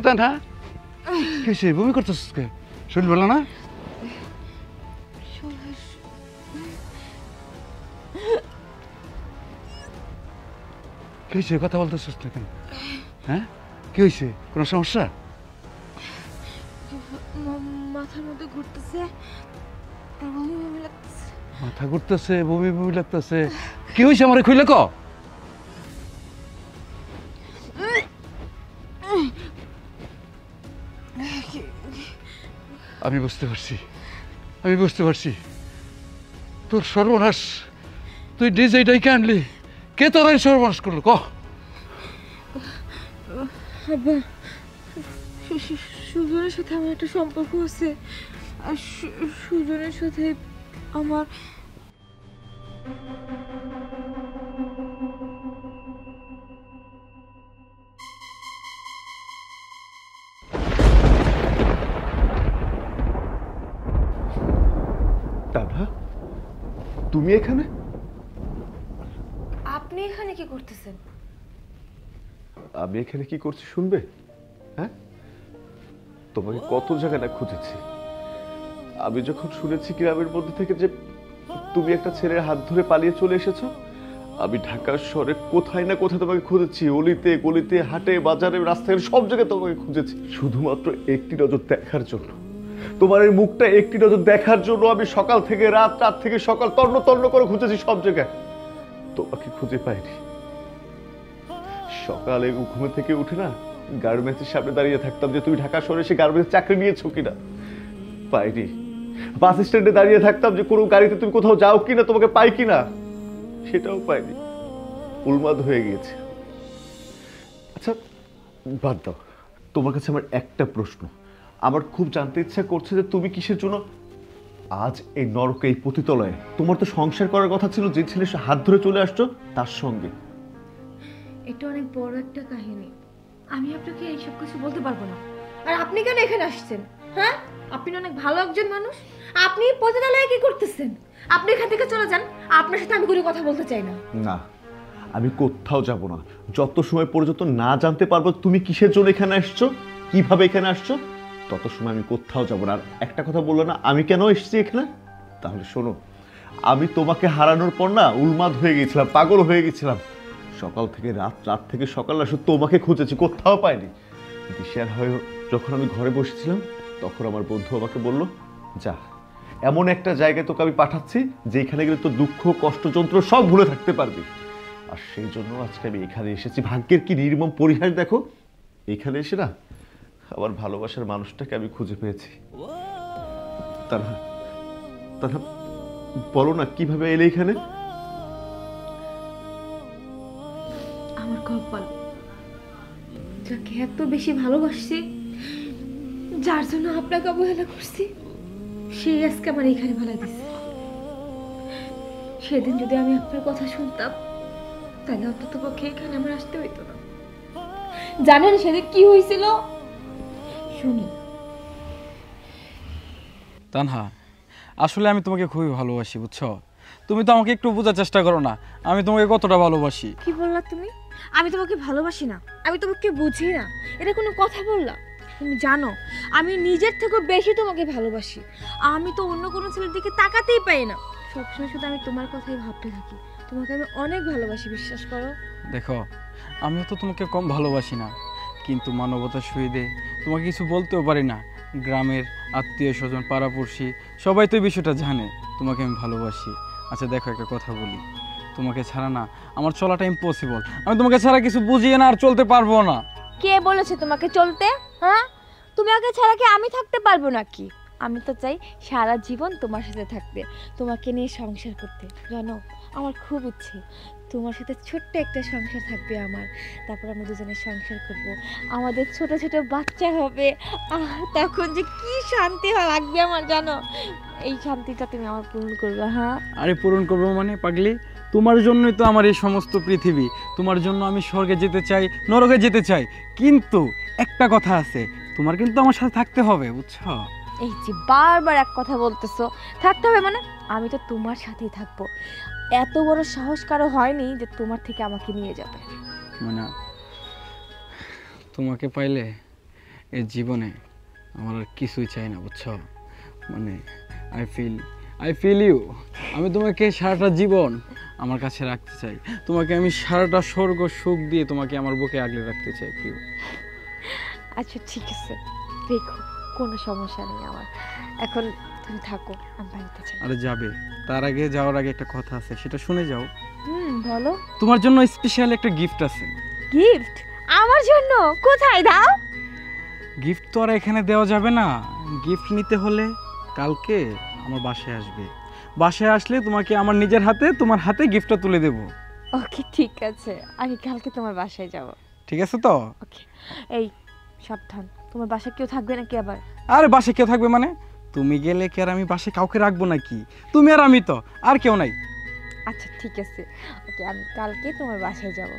তানহা কিসে বমি করতেছিস কে শরীর ভালো না কিসে কথা বলতেছিস না কেন হ্যাঁ কি হয়েছে কোনো সমস্যা মাথার মধ্যে ঘুরতেছে মাথা ঘুরতেছে বমি বমি লাগতেছে কি হয়েছে আমারে খুইলে ক আমি বুঝতে পারছি তোর সর্বনাশ তুই নিজে ডাইকে আনলি কে তোর সর্বনাশ করলো ক সুজনের সাথে আমার একটা সম্পর্ক আছে আর সুজনের সাথে আমার তানহা তুমি এখানে আপনি এখানে কি করতেছেন আমি এখানে কি করছি শুনবে হ্যাঁ তোমাকে কত জায়গায় না খুঁজেছি আমি যখন শুনেছি গ্রামের মধ্যে থেকে যে তুমি একটা ছেলের হাত ধরে পালিয়ে চলে এসেছো আমি ঢাকার শহরে কোথায় না কোথায় তোমাকে খুঁজেছি অলিতে গলিতে হাটে বাজারে রাস্তায় সব জায়গায় তোমাকে খুঁজেছি শুধুমাত্র একটি নজর দেখার জন্য তোমার এই মুখটা একটি নজর দেখার জন্য আমি সকাল থেকে রাত রাত থেকে সকাল তন্ন তন্ন করে খুঁজেছি সব জায়গায় তোমাকে খুঁজে পাইনি সকালে ঘুম থেকে উঠে না গার্মেন্টসের সামনে দাঁড়িয়ে থাকতাম যে তুমি ঢাকা শহরে এসে গার্মেন্টস চাকরি নিয়েছো কিনা পাইনি বাস স্ট্যান্ডে দাঁড়িয়ে থাকতাম যে কোনো গাড়িতে তুমি কোথাও যাও কিনা তোমাকে পাই কিনা সেটাও পাইনি উন্মাদ হয়ে গিয়েছে আচ্ছা বাদ দাও তোমার কাছে আমার একটা প্রশ্ন আমার খুব জানতে ইচ্ছা করছে যে তুমি কিসের জন্য আজ এই নরকে এই পতিতলয়ে তোমার তো সংসার করার কথা ছিল যে ছেলে হাত ধরে চলে আসছো তার সঙ্গে এটা অনেক বড় একটা কাহিনী আমি আপনাকে এইসব কিছু বলতে পারবো না আর আপনি কেন এখানে আসছেন হ্যাঁ আপনি অনেক ভালো একজন মানুষ আপনি পতিতালয়ে কি করতেছেন আপনি এখান থেকে চলে যান আপনার সাথে আমি কোনো কথা বলতে চাই না না আমি কোথাও যাব না যত সময় পর্যন্ত না জানতে পারবো তুমি কিসের জন্য এখানে আসছো কিভাবে এখানে আসছো তত সময় আমি কোথাও যাব না আর একটা কথা বললো না আমি কেন এসেছি এখানে তাহলে শোনো আমি তোমাকে হারানোর পর না উন্মাদ হয়ে গেছিলাম পাগল হয়ে গেছিলাম সকাল থেকে রাত থেকে সকাল আসলে তোমাকে খুঁজেছি কোথাও পাইনি দিশার হয়ে যখন আমি ঘরে বসেছিলাম তখন আমার বন্ধু আমাকে বলল যা এমন একটা জায়গায় তোকে আমি পাঠাচ্ছি যেখানে গেলে তো দুঃখ কষ্ট যন্ত্র সব ভুলে থাকতে পারবি আর সেই জন্য আজকে আমি এখানে এসেছি ভাগ্যের কি নির্মম পরিহাস দেখো এখানে এসে না আমার ভালোবাসার মানুষটাকে আমি খুঁজে পেয়েছি তানহা বলো না কিভাবে এলে এখানে আমার কপাল যাকে এত বেশি ভালোবাসছি যার জন্য আপনাকে অবহেলা করছি সেই আজকে আমার এখানে ফেলা দিচ্ছে সেদিন যদি আমি আপনার কথা শুনতাম তাহলে অন্তত পক্ষে এখানে আমার আসতে হইতো না জানেন সেদিন কি হয়েছিল শুনি তানহা আসলে আমি তোমাকে খুবই ভালোবাসি বুঝছো তুমি তো আমাকে একটু বোঝার চেষ্টা করো না আমি তোমাকে কতটা ভালোবাসি কি বললা তুমি আমি তোমাকে ভালোবাসি না আমি তোমাকে বুঝি না এটা কোনো কথা বললা তুমি জানো আমি নিজের থেকে বেশি তোমাকে ভালোবাসি আমি তো অন্য কোনো ছেলের দিকে তাকাতেই পাই না সবসময় শুধু আমি তোমার কথাই ভাবতে থাকি তোমাকে আমি অনেক ভালোবাসি বিশ্বাস করো দেখো আমিও তো তোমাকে কম ভালোবাসি না কিন্তু মানবতার সহিতে তোমাকে কিছু বলতেও পারি না গ্রামের আত্মীয় স্বজন পাড়াপড়শি সবাই তো এই বিষয়টা জানে তোমাকে আমি ভালোবাসি আচ্ছা দেখো একটা কথা বলি তোমাকে ছাড়া না আমার চলাটা ইম্পসিবল আমি তোমাকে ছাড়া কিছু বুঝিয়ে না আর চলতে পারবো না কে বলেছে তোমাকে চলতে হ্যাঁ তুমি আগে ছাড়া কি আমি থাকতে পারবো নাকি আমি তো চাই সারা জীবন তোমার সাথে থাকতে তোমাকে নিয়ে সংসার করতে জানো আমার খুব ইচ্ছে তোমার সাথে ছোট্ট একটা সংসার থাকবে আমার তারপর আমরা দুজনে সংসার করব আমাদের ছোট ছোট বাচ্চা হবে তখন যে কি শান্তি লাগবে আমার জানো এই শান্তিটা তুমি আমার পূরণ করবে হ্যাঁ আরে পূরণ করবো মানে পাগলি তোমার জন্যই তো আমার এই সমস্ত পৃথিবী তোমার জন্য আমি স্বর্গে যেতে চাই নরকে যেতে চাই কিন্তু একটা কথা আছে তোমার কিন্তু আমার সাথে থাকতে হবে বুঝছো এই যে বারবার এক কথা বলতেছো থাকতে হবে মানে আমি তো তোমার সাথেই থাকবো এত বড় সাহস কারো হয়নি যে তোমার থেকে আমাকে নিয়ে যাবে মানে তোমাকে পাইলে এই জীবনে আমার আর কিছুই চাই না, বুঝছো? মানে আই ফিল ইউ। আমি তোমাকে সারাটা জীবন আমার কাছে রাখতে চাই, তোমাকে আমি সারাটা স্বর্গ সুখ দিয়ে তোমাকে আমার বুকে আগলে রাখতে চাই প্রিয়। আচ্ছা ঠিক আছে, দেখো কোনো সমস্যা নেই আমার। এখন তুমি থাকো, আমি বাড়িতে যাই। আরে যাবে, তার আগে যাওয়ার আগে একটা কথা আছে, সেটা শুনে যাও। বলো। তোমার জন্য স্পেশাল একটা গিফট আছে। গিফট আমার জন্য? কোথায় দাও? গিফট তো আর এখানে দেওয়া যাবে না, গিফট নিতে হলে কালকে আমার বাসায় আসবে। বাসায় আসলে তোমাকে আমার নিজের হাতে তোমার হাতে গিফটটা তুলে দেব। ওকে ঠিক আছে, আমি কালকে তোমার বাসায় যাব। ঠিক আছে তো? ওকে। এই সাবধান, তোমার বাসায় কেউ থাকবে নাকি আবার? আরে বাসায় কেউ থাকবে মানে? তুমি গেলে কি আর আমি বাসায় কাউকে রাখবো নাকি? তুমি আর আমি তো, আর কেউ নাই। আচ্ছা ঠিক আছে, ওকে আমি কালকে তোমার বাসায় যাব।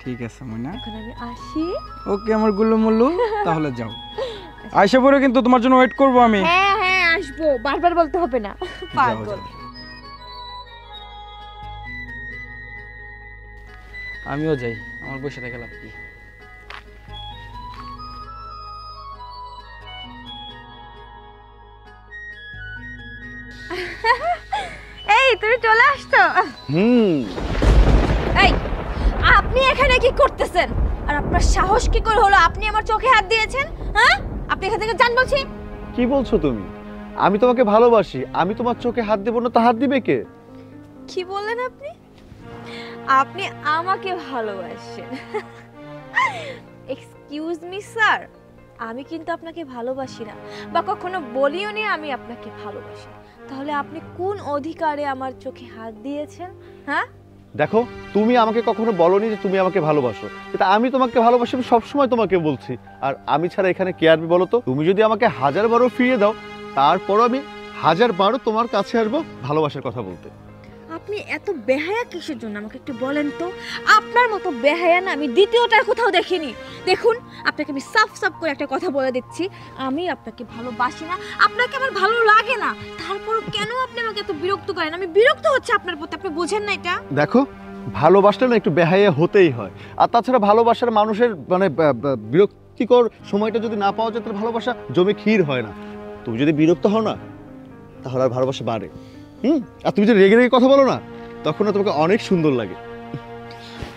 ঠিক আছে ময়না, এখন আমি আসি। ওকে আমার গুল্লু মুল্লু, তাহলে যাও। আয়সা পরে কিন্তু তোমার জন্য ওয়েট করবো আমি। হ্যাঁ হ্যাঁ আসবো, বারবার বলতে হবে না। পাগল। যাও। আমিও যাই, আমার বসে থেকে লাভ কি? এই তুমি চলে আসছো? এই আপনি এখানে কি করতেছেন? আর আপনার সাহস কি করে হলো আপনি আমার চোখে হাত দিয়েছেন? হ্যাঁ, আপনি এখান থেকে যান বলছি। কি বলছো তুমি? আমি তোমাকে ভালোবাসি, আমি তোমার চোখে হাত দেবো না, তা হাত দিবে কে? কি বললেন আপনি? আপনি আমাকে ভালোবাসেন? এক্সকিউজ মি স্যার, আমি কিন্তু আপনাকে ভালোবাসি না, বা কখনো বলিও নি আমি আপনাকে ভালোবাসি। তাহলে আপনি কোন অধিকারে আমার চোখে হাত দিয়েছেন? হ্যাঁ দেখো, তুমি আমাকে কখনো বলোনি যে তুমি আমাকে ভালোবাসো, এটা আমি তোমাকে ভালোবাসি, আমি সবসময় তোমাকে বলছি। আর আমি ছাড়া এখানে কে আসবে বলো তো? তুমি যদি আমাকে 1000 বারও ফিরিয়ে দাও, তারপরও আমি 1000 বারও তোমার কাছে আসবো ভালোবাসার কথা বলতে। আপনি এত বেহায়া কিসের জন্য আমাকে একটু বলেন তো? আপনার মতো বেহায়া না আমি দ্বিতীয়টার কোথাও দেখিনি। দেখুন, আপনাকে আমি সাফ সাফ করে একটা কথা বলে দিচ্ছি, আমি আপনাকে ভালোবাসি না, আপনাকে আমার ভালো লাগে না। তারপরও কেন আপনি আমাকে এত বিরক্ত করেন? আমি বিরক্ত হচ্ছে আপনার প্রতি, আপনি বোঝেন না এটা? দেখো, ভালোবাসলে না একটু বেহাইয়া হতেই হয়। আর তাছাড়া ভালোবাসার মানুষের মানে বিরক্তিকর সময়টা যদি না পাওয়া যায়, তাহলে ভালোবাসা জমে ক্ষীর হয় না। তুমি যদি বিরক্ত হও না, তাহলে আর ভালোবাসা বাড়ে। আর তুমি যদি রেগে রেগে কথা বলো না, তখন না তোমাকে অনেক সুন্দর লাগে।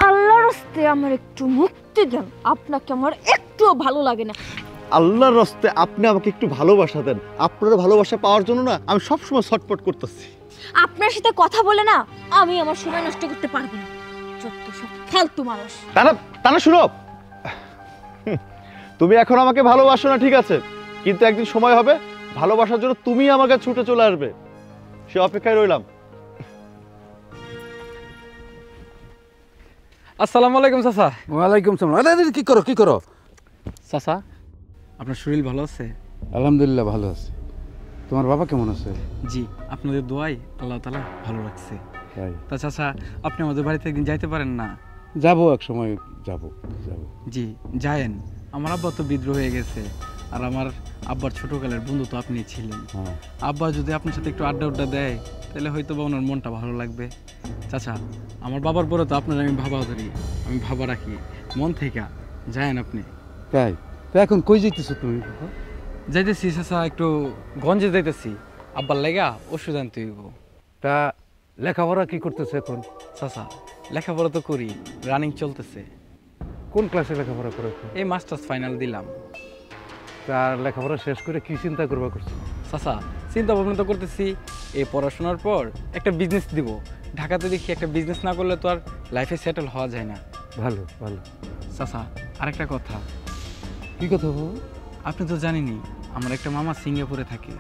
আল্লাহর রাস্তে আমার একটু মুক্তি দেন, আপনাকে আমার একটুও ভালো লাগে না। আল্লাহর রাস্তে আপনি আমাকে একটু ভালোবাসা দেন। আপনার ভালোবাসা পাওয়ার জন্য না আমি সবসময় ছটফট করতেছি। আপনার সাথে কথা বলে না আমি আমার সময় নষ্ট করতে পারবো না। যত সব ফালতু মানুষ। তারা শুনো, তুমি এখন আমাকে ভালোবাসো না ঠিক আছে, কিন্তু একদিন সময় হবে ভালোবাসার জন্য তুমি আমার কাছে ছুটে চলে আসবে, সে অপেক্ষায় রইলাম। আসসালামু আলাইকুম চাচা। ওয়ালাইকুম সালাম। আরে কি করো কি করো? চাচা, আপনার শরীর ভালো আছে? আলহামদুলিল্লাহ ভালো আছে। তোমার বাবা কেমন আছে? জি, আপনাদের দোয়াই আল্লাহ তাআলা ভালো রাখছে। তাই? তা চাচা, আপনি আমাদের বাড়িতে একদিন যাইতে পারেন না? যাবো, এক সময় যাবো। জি যায়েন। আমার আব্বা তো বিদ্রোহ হয়ে গেছে, আর আমার আব্বার ছোটকালের বন্ধু তো আপনি ছিলেন। আব্বা যদি আপনার সাথে একটু আড্ডা দেয়, তাহলে হয়তো বা ওনার মনটা ভালো লাগবে। চাচা, আমার বাবার পরে তো আপনার আমি ভাবা ধরি, আমি ভাবা রাখি মন থেকে। যায়েন আপনি। তাই? তো এখন কই যাইতেছো তুমি? যাইতেছি চাচা, একটু গঞ্জে যাইতেছি, আব্বার লেগা ওষুধ আনতে হইব। তা লেখাপড়া কি করতেছে এখন? চাচা, লেখাপড়া তো করি, রানিং চলতেছে। কোন ক্লাসে লেখাপড়া করে? এই মাস্টার্স ফাইনাল দিলাম। তার লেখাপড়া শেষ করে কি চিন্তা করবা করছো? চাচা, চিন্তা ভাবনা তো করতেছি এই পড়াশোনার পর একটা বিজনেস দিব। ঢাকাতে দেখি একটা বিজনেস না করলে তো আর লাইফে সেটেল হওয়া যায় না। ভালো ভালো। চাচা, আরেকটা কথা। কি কথা বাবা? আপনি তো জানেনই আমার একটা মামা সিঙ্গাপুরে থাকে।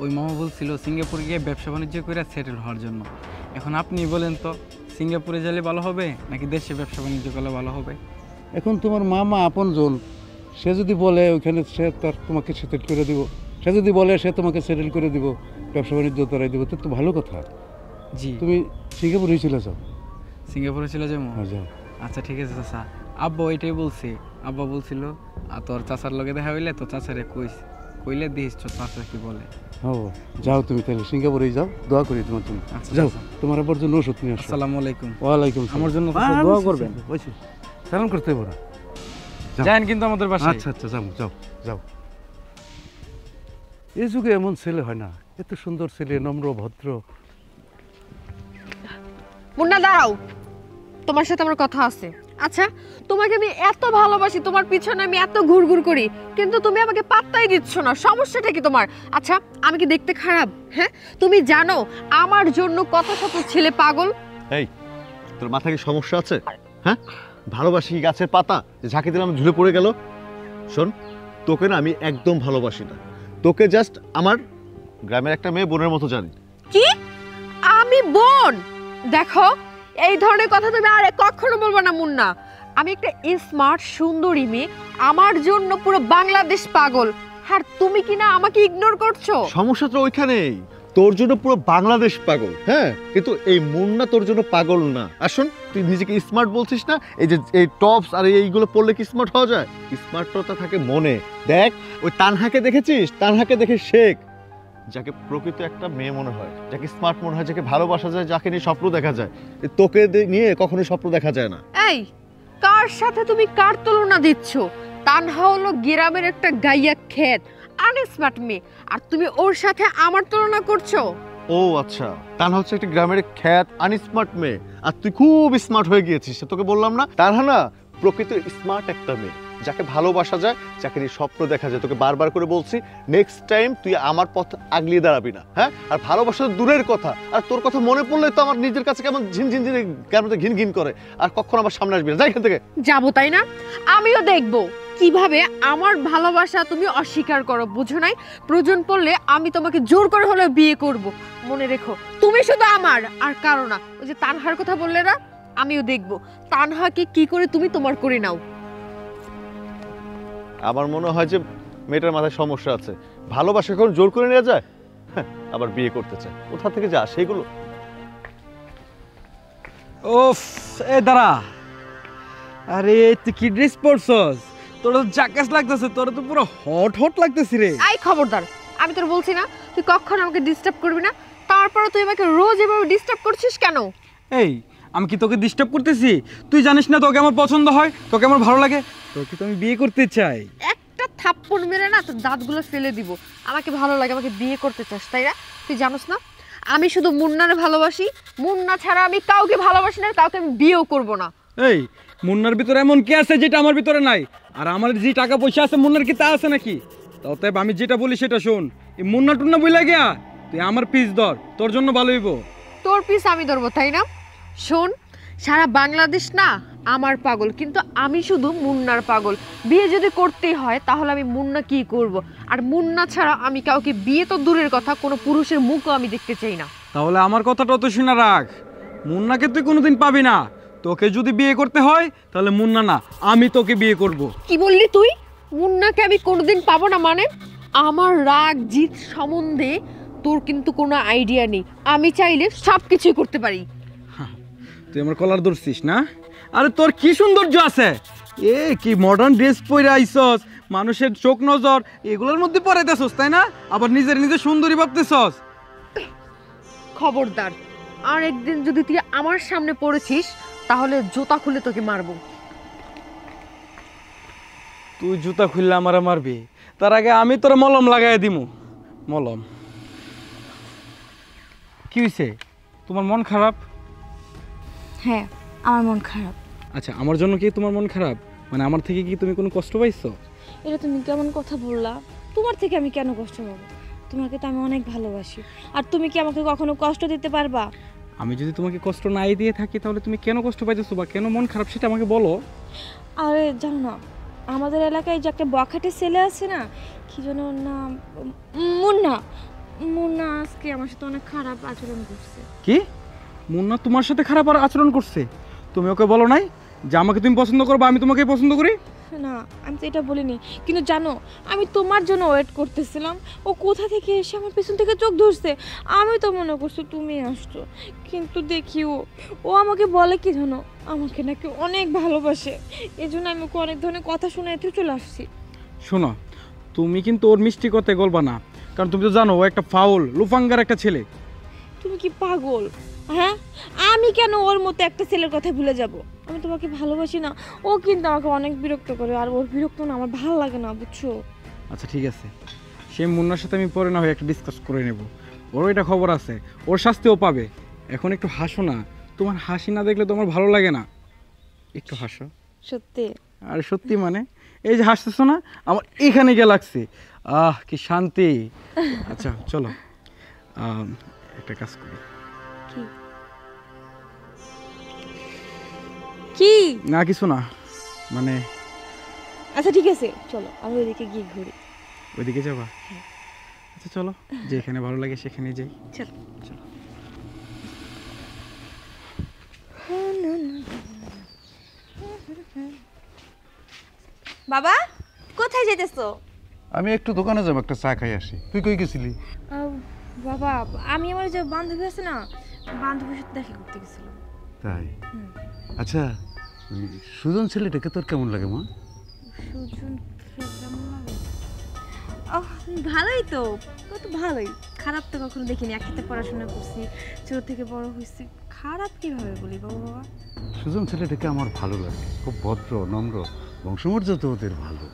ওই মামা বলছিল সিঙ্গাপুরে গিয়ে ব্যবসা বাণিজ্য করে সেটেল হওয়ার জন্য। এখন আপনি বলেন তো, সিঙ্গাপুরে গেলে ভালো হবে নাকি দেশে ব্যবসা বাণিজ্য করলে ভালো হবে? এখন তোমার মামা আপনজন, সে যদি বলে ওইখানে সে তার তোমাকে সেটেল করে দিব, সে যদি বলে সে তোমাকে সেটেল করে দিব, ব্যবসা বাণিজ্য তরাই দিব, তো ভালো কথা। জি, তুমি সিঙ্গাপুরে চলে যাও। সিঙ্গাপুরে চলে যাবো? যাও। আচ্ছা ঠিক আছে চাচা। আব্বা ওইটাই বলছে। আব্বা বলছিল তোর চাচার লগে দেখা হইলে তো চাচারে কইলে দিস তো চাচা কি বলে। হ্যাঁ যাও, তুমি তাহলে সিঙ্গাপুরেই যাও, দোয়া করি তোমার জন্য। আচ্ছা যাও, চাচা। তোমার আবার জন্য ওষুধ নিয়ে আসো। আসসালামু আলাইকুম। ওয়ালাইকুম সালাম। আমার জন্য চাচা দোয়া করবেন। সালাম করতে পারো। যাও। যান কিন্তু আমাদের বাসায়। আচ্ছা আচ্ছা যাও যাও যাও। এই যুগে এমন ছেলে হয় না, এত সুন্দর ছেলে, নম্র ভদ্র। মুন্না দাঁড়াও, তোমার সাথে আমার কথা আছে। আচ্ছা, তোমাকে আমি এত ভালোবাসি, তোমার পিছনে আমি এত ঘুরঘুর করি, কিন্তু তুমি আমাকে পাত্তাই দিচ্ছ না। সমস্যাটা কি তোমার? আচ্ছা, আমি কি দেখতে খারাপ? হ্যাঁ, তুমি জানো আমার জন্য কত শত ছেলে পাগল। এই, তোর মাথায় কি সমস্যা আছে? হ্যাঁ, ভালোবাসি কি গাছের পাতা যে ঝাঁকি দিলাম ঝুলে পড়ে গেল? শোন, তোকে না আমি একদম ভালোবাসি না। তোকে জাস্ট আমার গ্রামের একটা মেয়ে বোনের মতো জানি। কি? আমি বোন? দেখো, এই ধরনের কথা তুমি আর কখনো বলবো না মুন্না। আমি একটা স্মার্ট সুন্দরী মেয়ে, আমার জন্য পুরো বাংলাদেশ পাগল, আর তুমি কি না আমাকে ইগনোর করছো? সমস্যা তো ওইখানেই, তোর জন্য পুরো বাংলাদেশ পাগল। হ্যাঁ, কিন্তু এই মুন্না তোর জন্য পাগল না। আসুন, তুই নিজেকে স্মার্ট বলছিস না? এই যে এই টপস আর এইগুলো পরলে কি স্মার্ট হওয়া যায়? স্মার্টটা থাকে মনে। দেখ, ওই তানহাকে দেখেছিস? তানহাকে দেখে শেখ, যাকে প্রকৃত একটা মেয়ে মনে হয়, যাকে স্মার্ট মনে হয়, যাকে ভালোবাসা যায়, যাকে নিয়ে স্বপ্ন দেখা যায়। তোকে নিয়ে কখনো স্বপ্ন দেখা যায় না। এই, কার সাথে তুমি কার তুলনা দিচ্ছ? তানহা হলো গ্রামের একটা গাইয়া খেত, আনস্মার্ট মেয়ে, আর তুমি ওর সাথে আমার তুলনা করছো? ও আচ্ছা, তানহা হচ্ছে একটা গ্রামের খ্যাত আনস্মার্ট মেয়ে, আর তুই খুব স্মার্ট হয়ে গিয়েছিস। তোকে বললাম না, তানহা না প্রকৃত স্মার্ট একটা মেয়ে, যাকে ভালোবাসা যায়, যাকে নিয়ে স্বপ্ন দেখা যায়। তোকে বারবার করে বলছি, নেক্সট টাইম তুই আমার পথ আগলিয়ে দাঁড়াবি না। হ্যাঁ, আর ভালোবাসা দূরের কথা, আর তোর কথা মনে পড়লে তো আমার নিজের কাছে কেমন ঝিনঝিন কেমন ঘিন ঘিন করে, আর কখনো আমার সামনে আসবি না। যাই এখান থেকে। যাবো, তাই না? আমিও দেখবো কিভাবে আমার ভালোবাসা তুমি অস্বীকার করো। বুঝো নাই? প্রয়োজন পড়লে আমি তোমাকে জোর করে হলেও বিয়ে করব। মনে রেখো, তুমি শুধু আমার, আর কারো না। ওই যে তানহার কথা বললে না, আমিও দেখবো তানহাকে কি করে তুমি তোমার করে নাও। আমার মনে হয় যে মেয়েটার মাথায় সমস্যা আছে। ভালোবাসা এখন জোর করে নিয়ে যায়, হ্যাঁ, আবার বিয়ে করতে চায়। কোথা থেকে যা সেগুলো। ওফ, এ দাঁড়া। আরে তুই কি ড্রেস পরছস? তোর তো জাকাস লাগতেছে, তোর তো পুরো হট হট লাগতেছে রে। আই খবরদার, আমি তোর বলছি না তুই কখনো আমাকে ডিস্টার্ব করবি না, তারপরে তুই আমাকে রোজ এভাবে ডিস্টার্ব করছিস কেন? এই, আমি কি তোকে ডিস্টার্ব করতেছি? তুই জানিস না তোকে আমার পছন্দ হয়, তোকে আমার ভালো লাগে, তোকে তো আমি বিয়ে করতে চাই। একটা থাপ্পড় মেরে না তোর দাঁতগুলো ফেলে দিব। আমাকে ভালো লাগে, আমাকে বিয়ে করতে চাস, তাই না? তুই জানোস না আমি শুধু মুন্নারে ভালোবাসি, মুন্না ছাড়া আমি কাউকে ভালোবাসি না, কাউকে আমি বিয়েও করব না। এই, মুন্নার ভিতরে এমন কি আছে যেটা আমার ভিতরে নাই? আর আমার যে টাকা পয়সা আছে মুন্নার কি তা আছে নাকি? অতএব আমি যেটা বলি সেটা শোন। এই মুন্না টুন্না বইলা গিয়া তুই আমার পিস ধর, তোর জন্য ভালো হইব। তোর পিস আমি ধরবো, তাই না? শোন, সারা বাংলাদেশ না আমার পাগল, কিন্তু আমি শুধু মুন্নার পাগল। বিয়ে যদি করতেই হয় তাহলে আমি মুন্না কি করব? আর মুন্না ছাড়া আমি কাউকে বিয়ে তো দূরের কথা, কোনো পুরুষের মুখও আমি দেখতে চাই না। তাহলে আমার কথাটা তো শুনে রাখ, মুন্নাকে তুই কোনোদিন পাবি না। তোকে যদি বিয়ে করতে হয় তাহলে মুন্না না, আমি তোকে বিয়ে করব। কি বললি তুই? মুন্নাকে আমি কোনোদিন পাবো না মানে? আমার রাগ জিত সম্বন্ধে তোর কিন্তু কোনো আইডিয়া নেই। আমি চাইলে সব কিছুই করতে পারি। তুই আমার কলার ধরছিস না? আরে তোর কি সৌন্দর্য আছে! এ কি মডার্ন ড্রেস পরে আইছস, মানুষের চোখ নজর এগুলোর মধ্যে পড়াইতেছস, তাই না? আবার নিজের নিজে সুন্দরী ভাবতেছস। খবরদার, আর একদিন যদি তুই আমার সামনে পড়েছিস তাহলে জুতা খুলে তোকে মারবো। তুই জুতা খুললে আমারে মারবি, তার আগে আমি তোর মলম লাগাই দিমু। মলম? কি হইছে? তোমার মন খারাপ? হ্যাঁ, আমার মন খারাপ। আচ্ছা, আমার জন্য কি তোমার মন খারাপ? মানে আমার থেকে কি তুমি কোনো কষ্ট পাইছো? এটা তুমি কেমন কথা বললা? তোমার থেকে আমি কেন কষ্ট পাবো? তোমাকে তো আমি অনেক ভালোবাসি, আর তুমি কি আমাকে কখনো কষ্ট দিতে পারবা? আমি যদি তোমাকে কষ্ট নাই দিয়ে থাকি তাহলে তুমি কেন কষ্ট পাইতেছো বা কেন মন খারাপ সেটা আমাকে বলো। আরে জানো না, আমাদের এলাকায় যে একটা বখাটে ছেলে আছে না, কি যেন ওর নাম, মুন্না। মুন্না আজকে আমার সাথে অনেক খারাপ আচরণ করছে। কি? মুন্না তোমার সাথে খারাপ আর আচরণ করছে? তুমি ওকে বলো নাই যে আমাকে তুমি পছন্দ করো বা আমি তোমাকে পছন্দ করি? না, আমি তো এটা বলিনি, কিন্তু জানো আমি তোমার জন্য ওয়েট করতেছিলাম। ও কোথা থেকে এসে আমার পেছন থেকে চোখ ধরছে। আমি তো মনে করছি তুমি আসছো, কিন্তু দেখি ও আমাকে বলে কি জানো, আমাকে নাকি অনেক ভালোবাসে। এই জন্য আমি ওকে অনেক ধরনের কথা শুনে এতে চলে আসছি। শোনো, তুমি কিন্তু ওর মিষ্টি কথায় গলবা না, কারণ তুমি তো জানো ও একটা ফাউল লুফাঙ্গার একটা ছেলে। তুমি কি পাগল? হ্যাঁ, আমি কেন ওর মতো একটা ছেলের কথা ভুলে যাব? আমি তোমাকে ভালোবাসি না, ও কিন্তু আমাকে অনেক বিরক্ত করে, আর ওর বিরক্ত না আমার ভালো লাগে না, বুঝছো? আচ্ছা ঠিক আছে, সেই মুন্নার সাথে আমি পরে না হয় একটা ডিসকাস করে নেব, ওরও এটা খবর আছে, ওর শাস্তিও পাবে। এখন একটু হাসো না, তোমার হাসি না দেখলে তোমার ভালো লাগে না, একটু হাসো। সত্যি? আর সত্যি মানে এই যে হাসতেছো না, আমার এখানে গিয়ে লাগছে, আহ কি শান্তি। আচ্ছা চলো একটা কাজ করি। কি? কি? না কিছু না, মানে আচ্ছা ঠিক আছে, চলো আমি ওইদিকে গিয়ে ঘুরি। ওইদিকে যাবা? আচ্ছা চলো, যেখানে ভালো লাগে সেখানে যাই। চলো চলো। বাবা কোথায় যেতেছো? আমি একটু দোকানে যাবো, একটা চা খাই আসি। তুই কই গেছিলি? বাবা আমি আমার যে বান্ধবী আছে না, বান্ধবীর সাথে দেখা করতে গেছিলাম। তাই? আচ্ছা, সুজন ছেলেটাকে তোর কেমন লাগে মা? সুজন কেমন লাগে? ভালোই তো, ও তো ভালোই, খারাপ তো কখনো দেখিনি। একসাথে পড়াশোনা করছি, ছোট থেকে বড় হয়েছি, খারাপ কিভাবে বলি বাবা? সুজন ছেলেটাকে আমার ভালো লাগে, খুব ভদ্র নম্র, বংশমর্যাদা ওদের ভালো।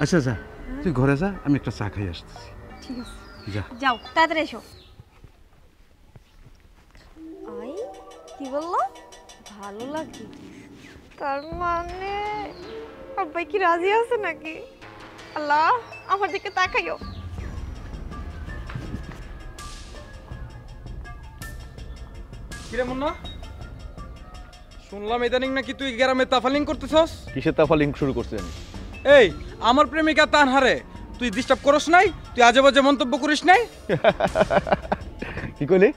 আচ্ছা যা, তুই ঘরে যা, আমি একটা চা খাই আসতেছি। ঠিক আছে যা। যাও, তাড়াতাড়ি এসো। আই কি বললো? ভালো লাগে? তার মানে আব্বাই কি রাজি আছে নাকি? আল্লাহ আমার দিকে তাকাইও। কিরে মুন্না, শুনলাম ইদানিং নাকি তুই গ্রামে তাফালিং করতেছস? কিসের তাফালিং শুরু করছি আমি? এই আমার প্রেমিকা তানহারে তুই ডিস্টার্ব করস নাই? তুই আজে বাজে মন্তব্য করিস নাই? কি কইলি?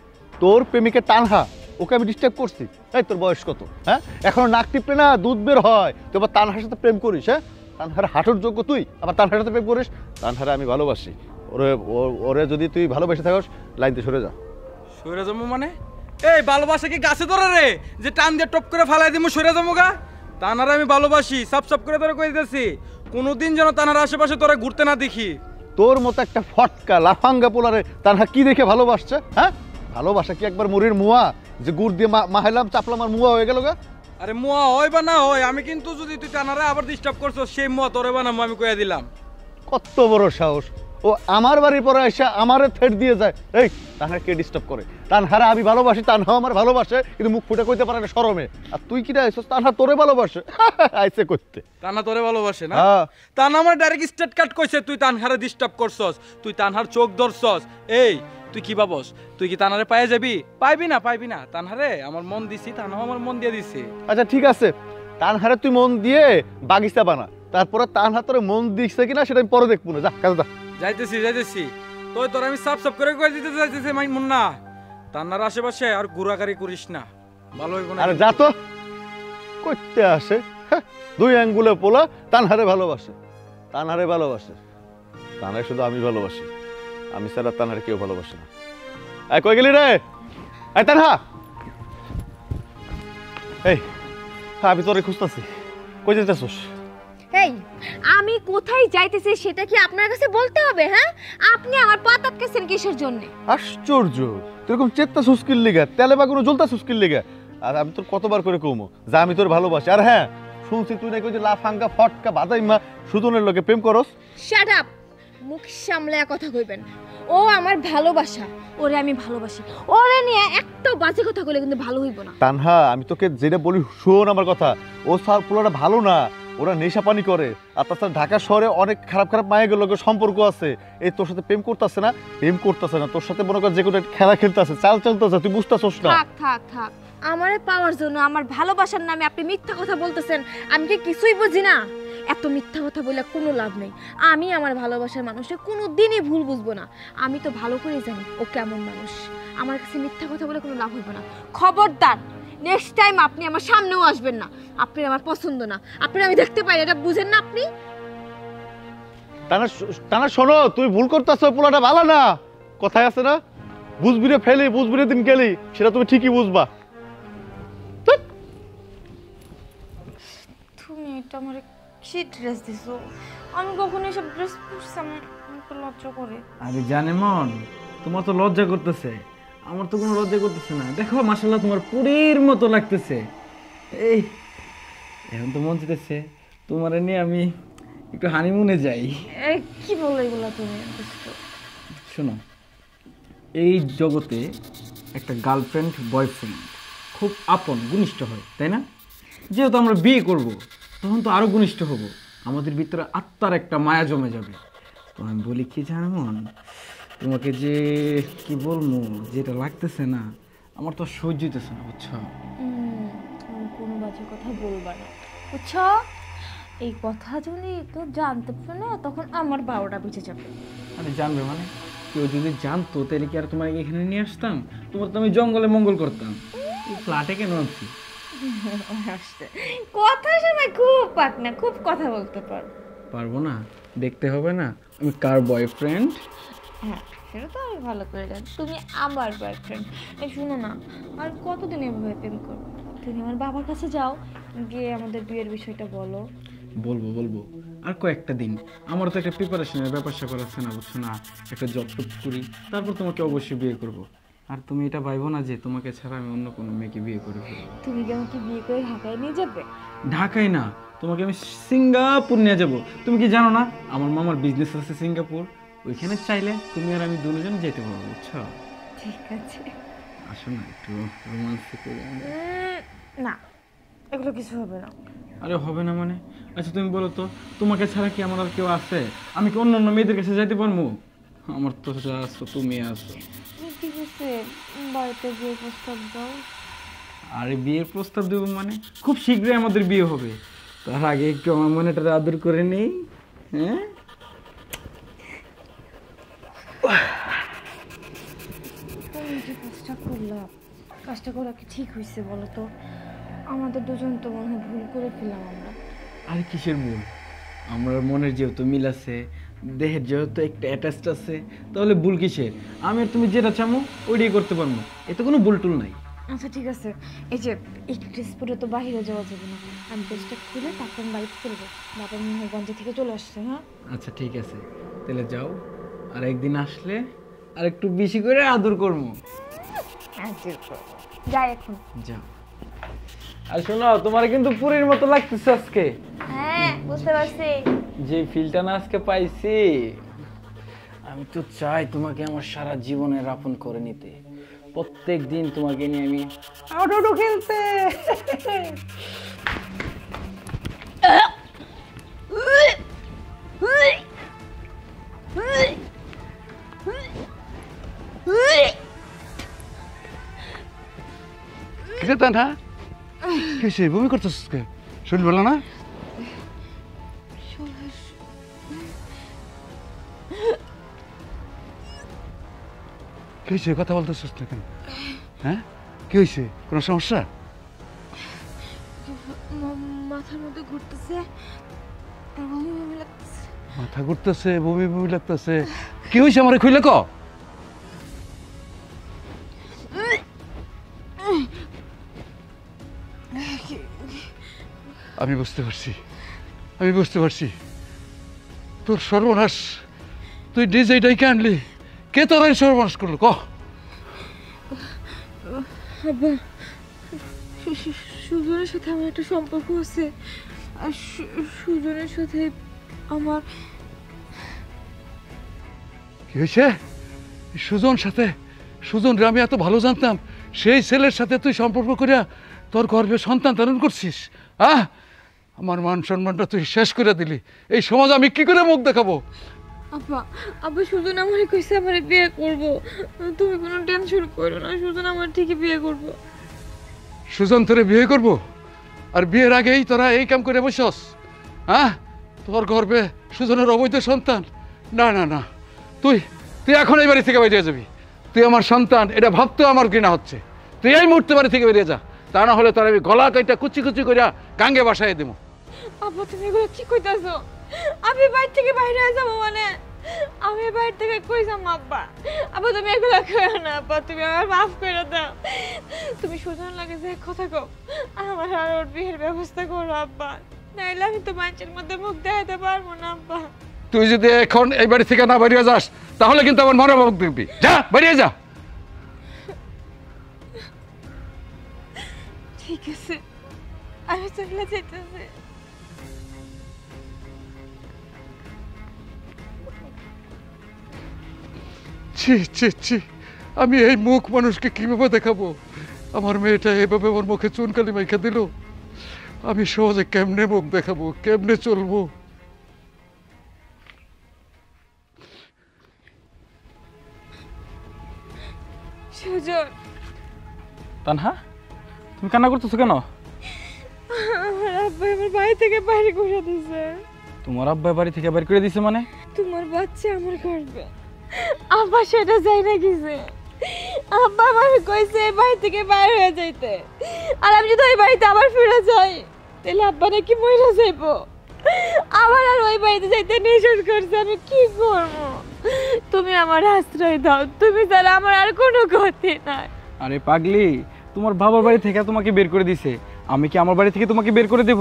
তোর প্রেমিকে তানহা, ওকে আমি ডিস্টার্ব করছি? এই তোর বয়স কত? হ্যাঁ, এখনো নাক টিপলে না দুধ বের হয়, তুই আবার তানহার সাথে প্রেম করিস? হ্যাঁ, তানহার হাঁটুর যোগ্য তুই, আবার তানহার সাথে প্রেম করিস? তানহারে আমি ভালোবাসি, ওরে ওরে যদি তুই ভালোবেসে থাকস লাইন দিয়ে সরে যা। সরে যাবো মানে? এই ভালোবাসা কি গাছে ধরে রে যে টান দিয়ে টপ করে ফালাই দিমু সরে যাবো গা? তানারে আমি ভালোবাসি, সাপ সাপ করে তোরা কই দিতেছি, কোনোদিন যেন তানার আশেপাশে তোরা ঘুরতে না দেখি। তোর মতো একটা ফটকা লাফাঙ্গা পোলারে তানহা কি দেখে ভালোবাসছে? হ্যাঁ, ভালোবাসা কি একবার মুড়ির মুয়া যে গুড় দিয়ে মাহাইলাম চাপলাম আর মুয়া হয়ে গেল গা? আরে মুয়া হয় বা না হয়, আমি কিন্তু যদি তুই তানারে আবার ডিস্টার্ব করছস সেই মুয়া তোরে বানাবো, আমি কইয়া দিলাম। কত বড় সাহস! ও আমার বাড়ির পরে এসে আমারে থ্রেট দিয়ে যায়। এই তানহার কে ডিস্টার্ব করে? তানহারা আমি ভালোবাসি, তানহা আমার ভালোবাসে, কিন্তু মুখ ফুটে কইতে পারে না শরমে। আর তুই কিটা আইছস তানহা তোরে ভালোবাসে আইছে কইতে? তানা তোরে ভালোবাসে না? হ্যাঁ। তানা আমার ডাইরেক্ট স্টেট কাট কইছে তুই তানহারে ডিস্টার্ব করছস, তুই তানহার চোখ ধরছস। এই তুই কি ভাবস তুই কি তানারে পায়ে যাবি? পাইবি না, পাইবি না। তানহারে আমার মন দিছি, তানহাও আমার মন দিয়ে দিছে। আচ্ছা ঠিক আছে, তানহারে তুই মন দিয়ে বাগিচা বানা, তারপরে তানহা তোরে মন দিছে কিনা সেটা আমি পরে দেখবো না। যা কাজে যা। যাইতেছি যাইতেছি, তোর আমি সাপ সাপ করে কই দিতে যাইতেছি মাই মুন্না, তান্নার আশেপাশে আর ঘোরাঘুরি করিস না, ভালো হইব না। আরে যা তো, করতে আসে হ্যাঁ, দুই আঙ্গুলে পোলা তানহারে ভালোবাসে, তানহারে ভালোবাসে। তানহারে শুধু আমি ভালোবাসি, আমি ছাড়া তানহারে কেউ ভালোবাসে না। এই কই গেলি রে? এই তানহা, এই আমি তোরে খুঁজতাছি, কই যেতেছস? এই আমি কোথায় যাইতেছি সেটা কি আপনার কাছে বলতে হবে? হ্যাঁ, আপনি আমার পথ আটকেছেন কিসের জন্য? আশ্চর্য, তুই চেত্তা সুস্কিল লিগা, তেলে বা কোনো জ্বলতা সুস্কিল লিগা। আর আমি তোর কতবার করে কমো যে আমি তোর ভালোবাসি। আর হ্যাঁ, শুনছি তুই নাকি ওই যে লাফাঙ্গা ফটকা বাদাইমা সুদনের লোকে প্রেম করস। শাট আপ, মুখ সামলে কথা কইবেন। ও আমার ভালোবাসা, ওরে আমি ভালোবাসি, ওরে নিয়ে একটা বাজে কথা কইলে কিন্তু ভালো হইব না। তানহা, আমি তোকে যেটা বলি শোন আমার কথা, ও সার পোলাটা ভালো না, ওরা নেশা পানি করে। আর তাছাড়া ঢাকা শহরে অনেক খারাপ খারাপ মায়ের লোকের সম্পর্ক আছে। এই তোর সাথে প্রেম করতেছে না, প্রেম করতেছে না, তোর সাথে মনে কর যে কোনো একটা খেলা খেলতেছে, চাল চলতেছে, তুই বুঝতেছস না? থাক থাক থাক, আমারে পাওয়ার জন্য আমার ভালোবাসার নামে আপনি মিথ্যা কথা বলতেছেন। আমি কি কিছুই বুঝি না? এত মিথ্যা কথা বলে কোনো লাভ নেই। আমি আমার ভালোবাসার মানুষকে কোনো দিনই ভুল বুঝবো না। আমি তো ভালো করেই জানি ও কেমন মানুষ। আমার কাছে মিথ্যা কথা বলে কোনো লাভ হইব না। খবরদার, নেক্সট টাইম আপনি আমার সামনেও আসবেন না। আপনি আমার পছন্দ না, আপনি আমি দেখতে পাই, এটা বুঝেন না আপনি? তানা শোনো, তুই ভুল করতেছ, পোলাটা ভালো না। কথায় আছে না, বুঝবি রে ফেলি বুঝবি রে দিন গেলি, সেটা তুমি ঠিকই বুঝবা। তুমি এটা আমার কি ড্রেস দিছো? আমি কখনো এসব ড্রেস পরছিলাম? আমাকে লজ্জা করে। আরে জানে মন, তোমার তো লজ্জা করতেছে, আমার তো কোনো লজ্জা করতেছে না। দেখো মাশাআল্লাহ তোমার পুরীর মতো লাগতেছে। এই এখন তো মন চাইতেছে তোমার নিয়ে আমি একটু হানিমুনে যাই। কি বলো এগুলো তুমি? শোনো, এই জগতে একটা গার্লফ্রেন্ড বয়ফ্রেন্ড খুব আপন ঘনিষ্ঠ হয়, তাই না? যেহেতু আমরা বিয়ে করব তখন তো আরও ঘনিষ্ঠ হব, আমাদের ভিতরে আত্মার একটা মায়া জমে যাবে। তো আমি বলি কি জানো মন, তোমাকে যে কি বলবো, যেটা লাগতেছে না আমার তো সহ্য হইতেছে না, বুঝছো? কোনো বাজে কথা বলবা না, বুঝছো? এই কথা যদি কেউ জানতে পারে না তখন আমার 12টা বেঁচে যাবে। আরে জানবে মানে? কেউ যদি জানতো তাহলে কি আর তোমার এখানে নিয়ে আসতাম? তোমার তো আমি জঙ্গলে মঙ্গল করতাম, এই ফ্ল্যাটে কেন আনছি? কথা সময় খুব পাক না, খুব কথা বলতে পারবো না? দেখতে হবে না আমি কার বয়ফ্রেন্ড? হ্যাঁ, সেটা তো আমি ভালো করে জানি, তুমি আমার বয়ফ্রেন্ড। এই শুনো না, আর কতদিন এভাবে প্রেম করবো? তুমি আমার বাবার কাছে যাও, গিয়ে আমাদের বিয়ের বিষয়টা বলো। বলবো আর কয়েকটা দিন, আমারও তো একটা প্রিপারেশনের ব্যাপার স্যাপার আছে না, বুঝছো না? একটা জব টপ করি, তারপর তোমাকে অবশ্যই বিয়ে করব। আর তুমি এটা ভাইবো না যে তোমাকে ছাড়া আমি অন্য কোনো মেয়েকে বিয়ে করে ফেলবো। তুমি কি আমাকে বিয়ে করে ঢাকায় নিয়ে যাবে? ঢাকায় না, তোমাকে আমি সিঙ্গাপুর নিয়ে যাব। তুমি কি জানো না আমার মামার বিজনেস আছে সিঙ্গাপুর? ওইখানে চাইলে তুমি আর আমি দুজন যেতে পারবো, বুঝছো? ঠিক আছে, আসো না একটু রোমান্স করি। না, এগুলো কিছু হবে না। আরে হবে না মানে? আচ্ছা তুমি বলো তো, তোমাকে ছাড়া কি আমার আর কেউ আছে? আমি কি অন্য অন্য মেয়েদের কাছে যাইতে পারবো? আমার তো যা আছো তুমি আছো। ঠিক আছে, বাড়িতে বিয়ের প্রস্তাব দাও। আরে বিয়ের প্রস্তাব দেবো মানে? খুব শীঘ্রই আমাদের বিয়ে হবে, তার আগে একটু আমার মনেটা আদর করে নেই। হ্যাঁ, তুমি যে কাজটা করলাম, কাজটা করা কি ঠিক হয়েছে বলো তো? আমাদের দুজন তো মনে হয় ভুল করে ফেলাম আমরা। আরে কিসের ভুল? আমার মনের যেহেতু মিল আছে, দেহের যেহেতু একটা অ্যাটাচড আছে, তাহলে ভুল কিসের? আমি আর তুমি যেটা চামো ওইটাই করতে পারবো, এতে কোনো ভুল টুল নাই। আচ্ছা ঠিক আছে, এই যে এই ড্রেস পরে তো বাইরে যাওয়া যাবে না, আমি ড্রেসটা খুলে তারপর আমি বাড়িতে চলবো। বাবা মনে হয় গঞ্জে থেকে চলে আসছে। হ্যাঁ আচ্ছা ঠিক আছে, তাহলে যাও, আর একদিন আসলে আর একটু বেশি করে আদর করবো। যাই এখন। যাও। আর শোনো, তোমার কিন্তু পুরীর মতো লাগতেছে আজকে। হ্যাঁ বুঝতে পারছি। যে ফিলটা না আজকে পাইছি, আমি তো চাই তোমাকে আমার সারা জীবনের আপন করে নিতে, প্রত্যেক দিন তোমাকে নিয়ে আমি আউটো খেলতে। কিসে তা না? কিসে বমি করতেছিস? কে শরীর ভালো না? কি হয়েছে? কথা বলতেছিস না কেন? হ্যাঁ, কি হয়েছে? কোনো সমস্যা? মাথার মধ্যে ঘুরতেছে, বমি বমি লাগতেছে। মাথা ঘুরতেছে, বমি বমি লাগতেছে? কি হয়েছে আমার খুইলে ক? আমি বুঝতে পারছি, তোর সর্বনাশ। তুই নিজেই ডাইকে আনলি, কে তোর এই সর্বনাশ করলো ক? সুজনের সাথে আমার একটা সম্পর্ক আছে, আর সুজনের সাথে আমার। কি হয়েছে? সুজন রে আমি এত ভালো জানতাম, সেই ছেলের সাথে তুই সম্পর্ক করিয়া তোর গর্ভে সন্তান ধারণ করছিস? আমার মান সম্মানটা তুই শেষ করে দিলি। এই সমাজ আমি কি করে মুখ দেখাবো? আব্বা সুজন আমারে কইছে আমারে বিয়ে করব, তুমি কোনো টেনশন করো না, সুজন আমার ঠিকই বিয়ে করব। সুজন তোরে বিয়ে করব? আর বিয়ের আগেই তোরা এই কাম করে বসস? তোর গর্ভে সুজনের অবৈধ সন্তান? না না না, তুই এখন এই বাড়ি থেকে বেরিয়ে যাবি। তুই আমার সন্তান, এটা ভাবতেও আমার ঘৃণা হচ্ছে। তুই এই মুহূর্তে বাড়ি থেকে বেরিয়ে যা, তা না হলে তোর আমি গলা কাইটা কুচি কুচি করে গাঙ্গে বাসায় দেবো। আব্বা তুমি এগুলো কি কইতাছো? আমি বাড়ি থেকে বাইরে যাবো মানে? আমি বাড়ি থেকে কই যাবো আব্বা? আব্বা তুমি এগুলো করো না আব্বা, তুমি আমার মাফ করে দাও। তুমি সুজন লাগে যে কথা কও, আমার আর ওর বিয়ের ব্যবস্থা করো আব্বা, নাইলে আমি তো মানুষের মধ্যে মুখ দেখাতে পারবো না আব্বা। তুই যদি এখন এই বাড়ি থেকে না বেরিয়ে যাস তাহলে কিন্তু আমার মনোভাব দেখবি। যা, বেরিয়ে যা। ঠিক আছে, আমি চলে যেতেছি। ছি ছি ছি, আমি এই মুখ মানুষকে কিভাবে দেখাবো? আমার মেয়েটা এভাবে আমার মুখে চুনকালি মাইখা দিল, আমি সহজে কেমনে মুখ দেখাবো, কেমনে চলবো? সুজন, তানহা, তুমি কান্না করতেছো কেন? আমার আব্বা আমার বাড়ি থেকে বাইরে করে দিয়েছে। তোমার আব্বা বাড়ি থেকে বের করে দিছে মানে? তোমার বাচ্চা আমার গর্ভে। আব্বা সেটা যাই না গেছে। আব্বা আমার কইছে এই বাড়ি থেকে বাইর হয়ে যাইতে, আর আমি যদি ওই বাড়িতে আবার ফিরে যাই তাহলে আব্বা নাকি মরে যাইবো। আবার আর ওই বাড়িতে যাইতে নিষেধ করছে। আমি কি করবো? তুমি আমার আশ্রয় দাও, তুমি ছাড়া আমার আর কোনো গতি নাই। আরে পাগলি, তোমার বাবার বাড়ি থেকে তোমাকে বের করে দিছে, আমি কি আমার বাড়ি থেকে তোমাকে বের করে দেব?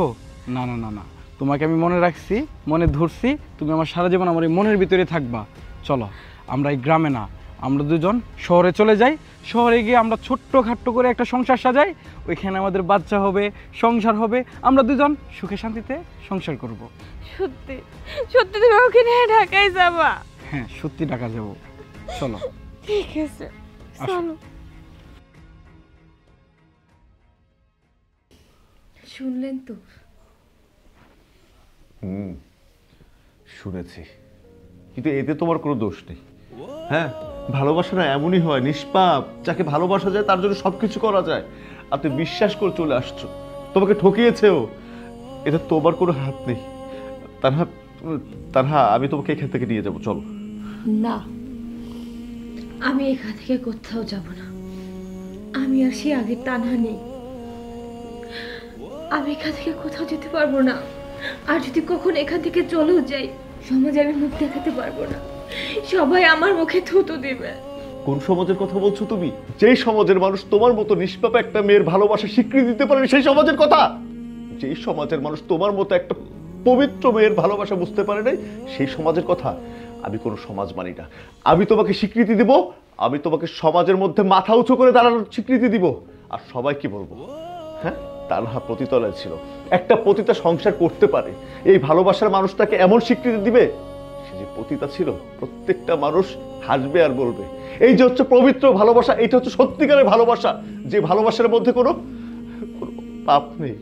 না না না না, তোমাকে আমি মনে রাখছি, মনে ধরছি, তুমি আমার সারা জীবন আমার এই মনের ভিতরে থাকবা। চলো আমরা এই গ্রামে না, আমরা দুজন শহরে চলে যাই। শহরে গিয়ে আমরা ছোট্ট খাট্ট করে একটা সংসার সাজাই, ওইখানে আমাদের বাচ্চা হবে, সংসার হবে, আমরা দুজন সুখে শান্তিতে সংসার করব। সত্যি সত্যি তুমি ওকে নিয়ে ঢাকায় যাবা? হ্যাঁ, সত্যি ঢাকা যাব। চলো। ঠিক আছে, আসো। চলো। শুনলেন তো? শুনেছি, কিন্তু এতে তোমার কোনো দোষ নেই। হ্যাঁ, ভালোবাসা না এমনই হয়, নিষ্পাপ। যাকে ভালোবাসা যায় তার জন্য সবকিছু করা যায়। আর তুমি বিশ্বাস করে চলে আসছো, তোমাকে ঠকিয়েছেও, এতে তোমার কোনো হাত নেই। তানহা, তানহা, আমি তোমাকে এখান থেকে নিয়ে যাবো, চলো। না, আমি এখান থেকে কোথাও যাব না। আমি আর সে আগের তানহা নেই। আমি এখান থেকে কোথাও যেতে পারবো না। আর যদি কখন এখান থেকে চলেও যাই, সমাজে আমি মুখ দেখাতে পারবো না। সবাই আমার মুখে থুতু দিবে। কোন সমাজের কথা বলছো তুমি? যেই সমাজের মানুষ তোমার মতো নিষ্পাপ একটা মেয়ের ভালোবাসা স্বীকৃতি দিতে পারে, সেই সমাজের কথা। যেই সমাজের মানুষ তোমার মতো একটা পবিত্র মেয়ের ভালোবাসা বুঝতে পারে নাই, সেই সমাজের কথা। আমি কোনো সমাজ মানি না। আমি তোমাকে স্বীকৃতি দিব, আমি তোমাকে সমাজের মধ্যে মাথা উঁচু করে দাঁড়ানোর স্বীকৃতি দিব। আর সবাই কি বলবো? হ্যাঁ, তানহা পতিতলায় ছিল। একটা পতিতা সংসার করতে পারে, এই ভালোবাসার মানুষটাকে এমন স্বীকৃতি দিবে? সে যে পতিতা ছিল, প্রত্যেকটা মানুষ হাসবে আর বলবে এই যে হচ্ছে পবিত্র ভালোবাসা, এটা হচ্ছে সত্যিকারের ভালোবাসা, যে ভালোবাসার মধ্যে কোনো পাপ নেই।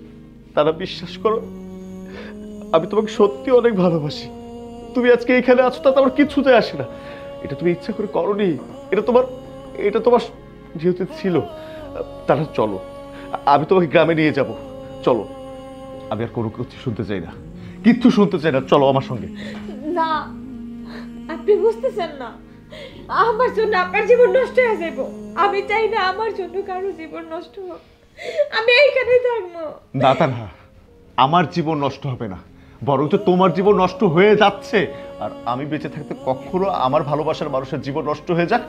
তারা বিশ্বাস করো, আমি তোমাকে সত্যি অনেক ভালোবাসি। তুমি আজকে এখানে আছো, তাতে আমার কিছুতে আসে না। এটা তুমি ইচ্ছা করে করনি, এটা তোমার যেহেতু ছিল। তারা চলো, আমি তোমাকে গ্রামে নিয়ে যাব। চলো, আমি আর কোনো কিছু শুনতে চাই না, কিচ্ছু শুনতে চাই না। চলো আমার সঙ্গে। না, আপনি বুঝতেছেন না, আমার জন্য আপনার জীবন নষ্ট হয়ে যাবে। আমি চাই না আমার জন্য কারো জীবন নষ্ট হোক। আমি এইখানেই থাকবো। না তানহা, আমার জীবন নষ্ট হবে না, বরং তো তোমার জীবন নষ্ট হয়ে যাচ্ছে। আর আমি বেঁচে থাকতে কখনো আমার ভালোবাসার মানুষের জীবন নষ্ট হয়ে যাক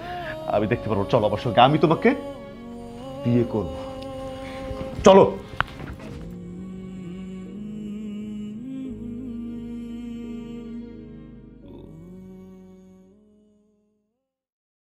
আমি দেখতে পারবো। চলো আমার সঙ্গে, আমি তোমাকে বিয়ে করবো। চলো।